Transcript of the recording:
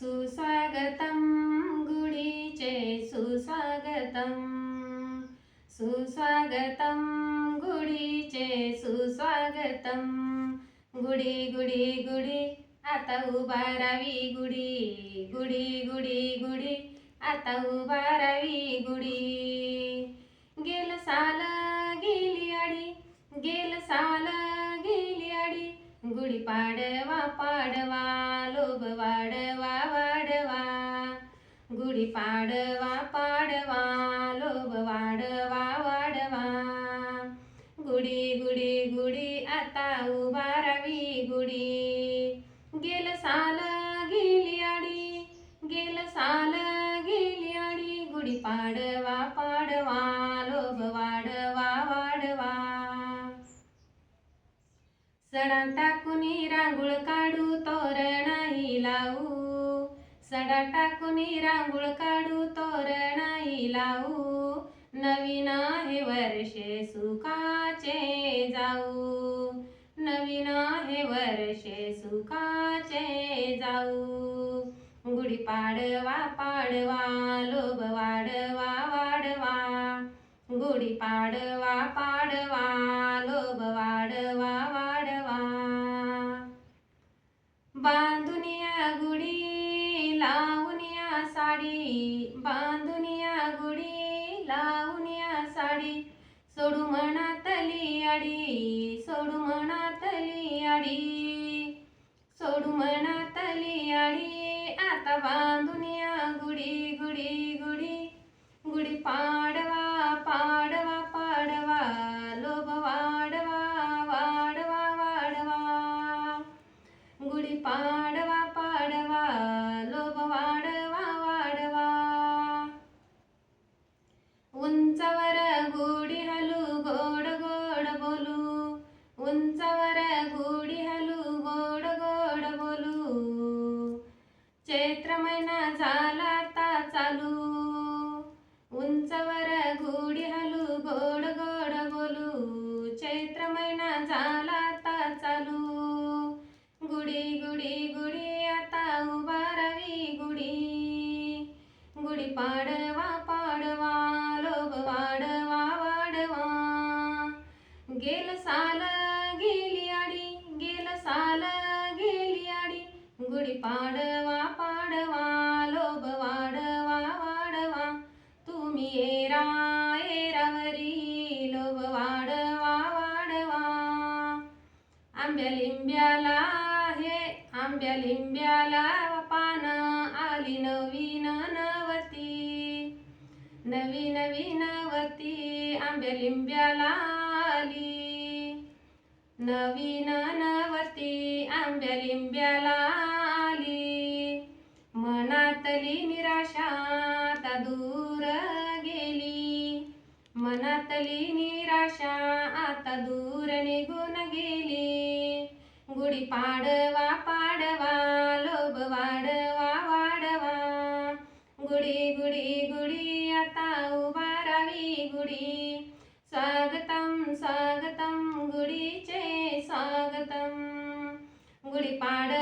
सुस्वागतम गुढीचे सुस्वागतम, सुस्वागतम गुढीचे सुस्वागतम. गुढी गुढी गुढी आता उभारावी गुढी, गुढी गुढी गुढी आता उभारावी गुढी. गेल साल गेली आडी, गेल साल गेली आडी, गुढी पाडवा पाडवा लोभ वाढवा वाढवा. गुढी पाडवा पाडवा लोभ वाढवा वाढवा. गुढी गुढी गुढी आता उभारावी गुढी. गेल साल गेली आडी, गेल साल गेली आडी, गुढी पाडवा पाडवा लोभ वाढवा वाढवा. सडा टाकुनी रांगोळ काढू तोरणाही लावू, सडा टाकुनी रांगोळ काढू तोरणाही लावू. नवीन हे वर्ष सुखाचे जाऊ, नवीन हे वर्ष सुखाचे जाऊ. गुढी पाडवा पाडवा लोभ वाढवा वाढवा. गुढी पाडवा पाडवा लोभ वाढवा वाढवा. बांधुनिया गुढी लावुनिया साडी, बांधुनिया गुढी लावुनिया साडी. सोडू मनातली आडी, सोडू मनातली आडी, सोडू मनातली आडी. आता बांधुनिया गुढी गुढी गुढी, गुढी पाडवा पाडवा पाडवा लोभ वाढवा वाढवा वाढवा. गुढी पाडवा पाडवा लोभ वाढवा वाढवा. उंचावर गुढी हलू गोड गोड बोलू, उंचावर गुढी हलू गोड गोड बोलू. चैत्र महिना झाला आता चालू, उंचावर गुढी हलू गोड गोड बोलू. चैत्र महिना झाला आता चालू. गुढी गुढी गुढी आता उभारावी गुढी. गुढी पाडवा पाडवा लोभ वाढवा वाढवा. गेल साल गेली आडी, गेल साल गेली आडी, गुढी पाडवा पाडवा लोभ वाढवा वाढवा. तुम्ही येरा येरावरी लोभ वाढवा वाढवा. आंब्या लिंब्याला हे आंब्या लिंब्याला पान आली नवीन नवती, नवी नवी नवती. आंब्या लिंब्याला आली नवीन नवती, आंब्या लिंब्याला आली. मनातली निराशा आता दूर गेली, मनातली निराशा आता दूर निघून गेली. गुढी पाडवा पाडवा लोभ वाढवा वाढवा. गुढी गुढी गुढी आता उभारावी गुढी. स्वागतम स्वागतम गुढीचे स्वागतम. गुढी पाडवा